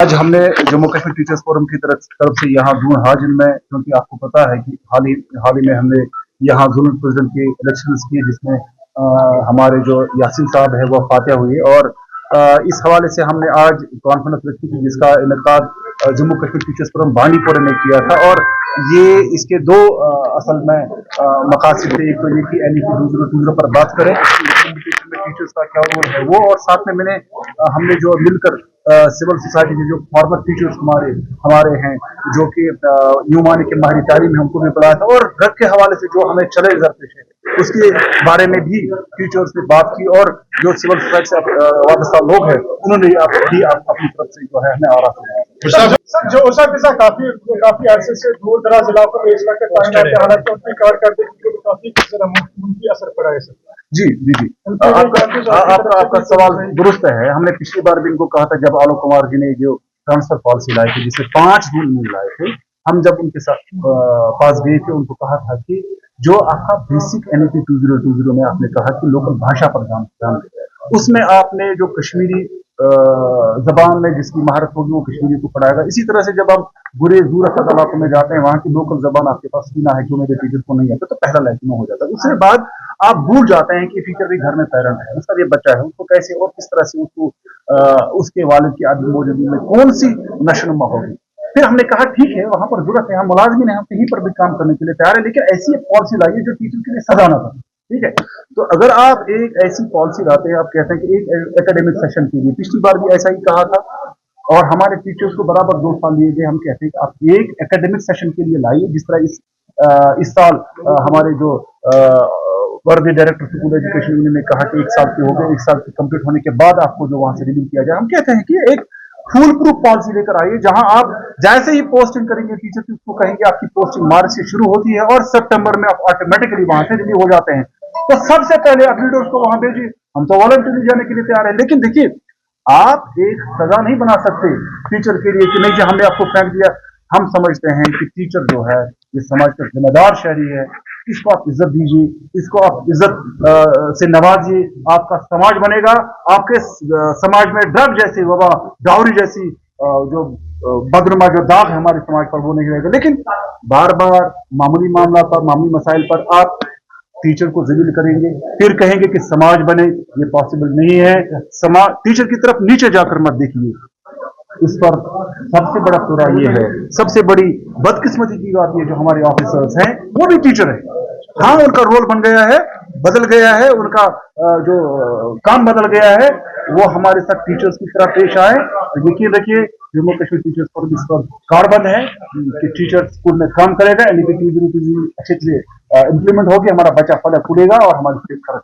आज हमने Jammu Kashmir teachers forum की तरफ से यहाँ दून हाजिर में, क्योंकि आपको पता है कि हाल ही में हमने यहाँ जोनल प्रेसिडेंट के इलेक्शंस किए, जिसमें हमारे जो यासीन साहब है वो फातह हुए, और इस हवाले से हमने आज कॉन्फ्रेंस रखी थी जिसका इनेकाद जम्मू कश्मीर टीचर्स फोरम बांडीपोरा में किया था। और ये इसके दो असल में मकासद थे। एक तो ये कि NEP 2020 पर बात करें, इम्प्लीमेंटेशन में टीचर्स का क्या रोल है वो, और साथ में हमने जो मिलकर सिविल सोसाइटी के जो फॉर्मर टीचर्स हमारे हैं जो कि यूमानी के माहिर तालीम है, उनको भी बुलाया था। और ड्रग के हवाले से जो हमें चले दरपेश है उसके बारे में भी टीचर्स ने बात की, और जो सिविल सोसाइटी से वाबस्ता लोग हैं उन्होंने अपनी तरफ से जो है हमें आरा सर जो उषा काफी अरसे से दूर दराज इलाकों में इस वक्त तैनात है, हालांकि उनकी कारकर्दगी को काफी मुनफी असर पड़ा है सर। जी, आपका सवाल दुरुस्त है। हमने पिछली बार भी इनको कहा था, जब आलोक कुमार जी ने जो ट्रांसफर पॉलिसी लाई थी जिससे 5 रूल लाए थे, हम जब उनके साथ पास गए थे उनको कहा था कि जो आपका बेसिक NEP 2020 में आपने कहा कि लोकल भाषा पर ध्यान दें, उसमें आपने जो कश्मीरी जबान में जिसकी महारत होगी वो कश्मीरी को पढ़ाएगा। इसी तरह से जब आप बुरे दूर इलाकों में जाते हैं, वहां की लोकल जबान आपके पास सीना है, जो मेरे टीचर को नहीं आता, तो पहला लैकिंग हो जाता है। उसके बाद आप भूल जाते हैं कि टीचर भी घर में पेरेंट है, उसका ये बच्चा है, उसको कैसे और किस तरह से उसके वालिद की आदमी मौजूदगी में कौन सी नशोनुमा होगी। फिर हमने कहा ठीक है, वहां पर जरूरत है, हम मुलाजमीन हैं, हम कहीं पर भी काम करने के लिए तैयार है, लेकिन ऐसी एक पॉलिसी लाइए जो टीचर के लिए सजा ना बने। ठीक है, तो अगर आप एक ऐसी पॉलिसी लाते हैं, आप कहते हैं कि एक एकेडमिक सेशन के लिए, पिछली बार भी ऐसा ही कहा था और हमारे टीचर्स को बराबर 2 साल लिए गए, हम कहते हैं कि आप एक एकेडमिक सेशन के लिए लाइए, जिस तरह इस साल हमारे जो वर्दी डायरेक्टर स्कूल एजुकेशन यूनियन ने कहा कि 1 साल के हो गए, 1 साल के कंप्लीट होने के बाद आपको जो वहां से रिव्यू किया जाए। हम कहते हैं कि एक फुल प्रूफ पॉलिसी लेकर आइए, जहां आप जैसे ही पोस्टिंग करेंगे टीचर की, उसको कहेंगे आपकी पोस्टिंग मार्च से शुरू होती है और सितंबर में आप ऑटोमेटिकली वहां से रिव्यू हो जाते हैं। तो सबसे पहले आप लीडर्स को वहां भेजिए, हम तो वॉलंटियरली जाने के लिए तैयार है। लेकिन देखिए, आप एक सजा नहीं बना सकते टीचर के लिए कि नहीं जी हमने आपको फेंक दिया। हम समझते हैं कि टीचर जो है ये समाज का जिम्मेदार शहरी है, इसको आप इज्जत दीजिए, इसको आप इज्जत से नवाजिए, आपका समाज बनेगा। आपके समाज में ड्रग जैसी वबा, डाउरी जैसी जो बदनुमा जो दाग है हमारे समाज पर, वो नहीं रहेगा। लेकिन बार बार मामूली मामला पर, मामूली मसाइल पर आप टीचर को जलील करेंगे, फिर कहेंगे कि समाज बने, ये पॉसिबल नहीं है। समाज टीचर की तरफ नीचे जाकर मत देखिए। इस पर सबसे बड़ा पूरा ये है, सबसे बड़ी बदकिस्मती की बात ये, जो हमारे ऑफिसर्स हैं वो भी टीचर है। हाँ, उनका रोल बन गया है, बदल गया है, उनका जो काम बदल गया है, वो हमारे साथ टीचर्स की तरह पेश आए। यकीन रखिए, जम्मू कश्मीर टीचर्स पर इस पर कार्बन है कि टीचर स्कूल में काम करेगा, NEP 2020 अच्छे से इम्प्लीमेंट होगी, हमारा बच्चा फल फूलेगा और हमारी स्टेट खराब।